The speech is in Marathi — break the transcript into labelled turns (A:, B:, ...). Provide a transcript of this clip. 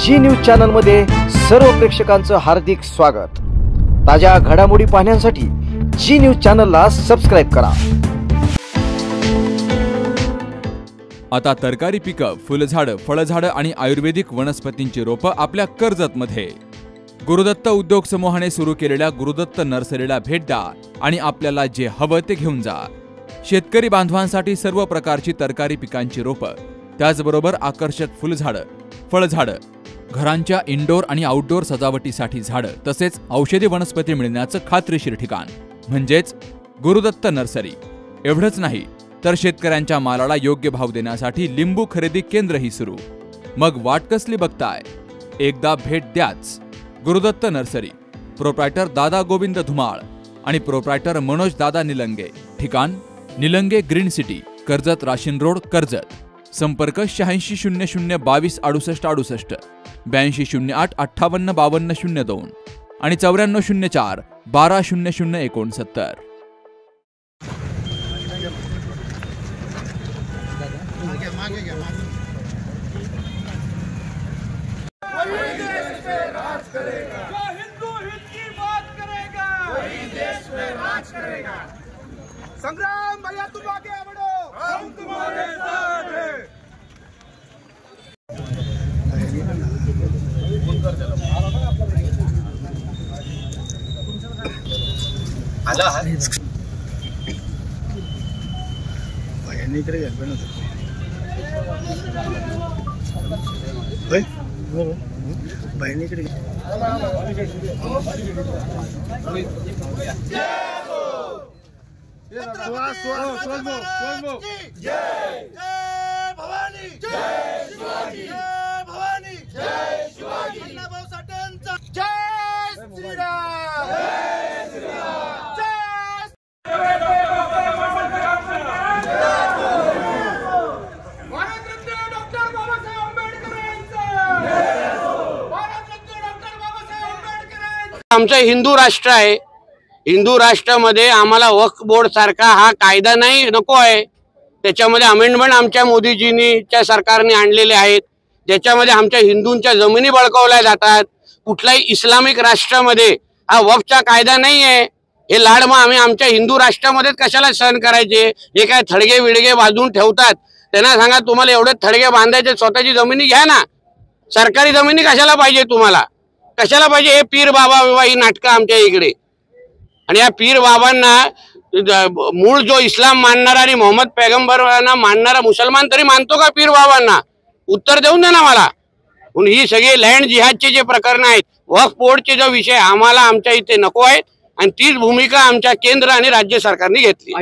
A: जी न्यूज चॅनल मध्ये सर्व प्रेक्षकांचं हार्दिक स्वागत। ताज्या घडामोडी पाहण्यासाठी जी न्यूज चॅनलला सबस्क्राइब करा।
B: आता तरकारी पिकं, फुलझाडं, फळझाडं आणि आयुर्वेदिक वनस्पतींची रोपं आपल्या कर्जतमध्ये। गुरुदत्त उद्योग समूहाने सुरू केलेल्या गुरुदत्त नर्सरीला भेट द्या आणि आपल्याला जे हवं ते घेऊन जा। शेतकरी बांधवांसाठी सर्व प्रकारची तरकारी पिकांची रोपं, त्याचबरोबर आकर्षक फुलझाडं, फळझाडं, घरांच्या इंडोर आणि आउटडोर सजावटीसाठी झाडं, तसेच औषधी वनस्पती मिळण्याचं खात्रीशीर ठिकाण म्हणजेच गुरुदत्त नर्सरी। एवढंच नाही तर शेतकऱ्यांच्या मालाला योग्य भाव देण्यासाठी लिंबू खरेदी केंद्रही सुरू। मग वाट कसली बघताय? एकदा भेट द्याच। गुरुदत्त नर्सरी, प्रोप्रायटर दादा गोविंद धुमाळ आणि प्रोप्रायटर मनोज दादा निलंगे। ठिकाण निलंगे ग्रीन सिटी, कर्जत राशीन रोड, कर्जत। संपर्क 8600226868, 8208585202 आणि 9404120069।
C: वही देश में राज करेगा, जो हिंदू हित की बात करेगा, वही देश में राज करेगा। संग्राम भैया तुम आगे बढ़ो, हम तुम्हारे साथ हैं। आला है भैया नहीं करेगा भाई भाई नहीं करेगा। जय भवानी, जय शिवाजी, जय भवानी, जय शिवाजी, अण्णाभाऊ साठेंचा जय श्रीराम, जय श्रीराम, जय भारतरत्न डॉक्टर बाबासाहेब आंबेडकर यांचा, भारतरत्न डॉक्टर बाबासाहेब आंबेडकर यांचा।
D: आमचं हिंदू राष्ट्र आहे। हिंदू राष्ट्रामध्ये आम्हाला वक्फ बोर्ड सारखा हा कायदा नाही नको आहे। त्याच्यामध्ये अमेंडमेंट आमच्या मोदीजींच्या सरकारने आणलेले आहेत, ज्याच्यामध्ये आमच्या हिंदूंच्या जमिनी बळकावल्या जातात। कुठल्याही इस्लामिक राष्ट्रामध्ये हा वक्फचा कायदा नाही आहे। हे लाड मग आम्ही आमच्या हिंदू राष्ट्रामध्येच कशाला सहन करायचे? हे काय थडगे विडगे बांधून ठेवतात, त्यांना सांगा तुम्हाला एवढे थडगे बांधायचे, स्वतःची जमिनी घ्या ना। सरकारी जमिनी कशाला पाहिजे तुम्हाला? कशाला पाहिजे हे पीर बाबा विवाह ही नाटकं आमच्या इकडे? आणि या पीर बाबांना मूळ जो इस्लाम मानणारा आणि मोहम्मद पैगंबरांना मानणारा मुसलमान तरी मानतो का पीर बाबांना? उत्तर देऊन दे ना मला। ही सगळे लँड जिहादचे जे प्रकरण आहेत, वक्फ बोर्डचे जो विषय आम्हाला आमच्या इथे नको आहे, आणि तीच भूमिका आमच्या केंद्र आणि राज्य सरकारने घेतली।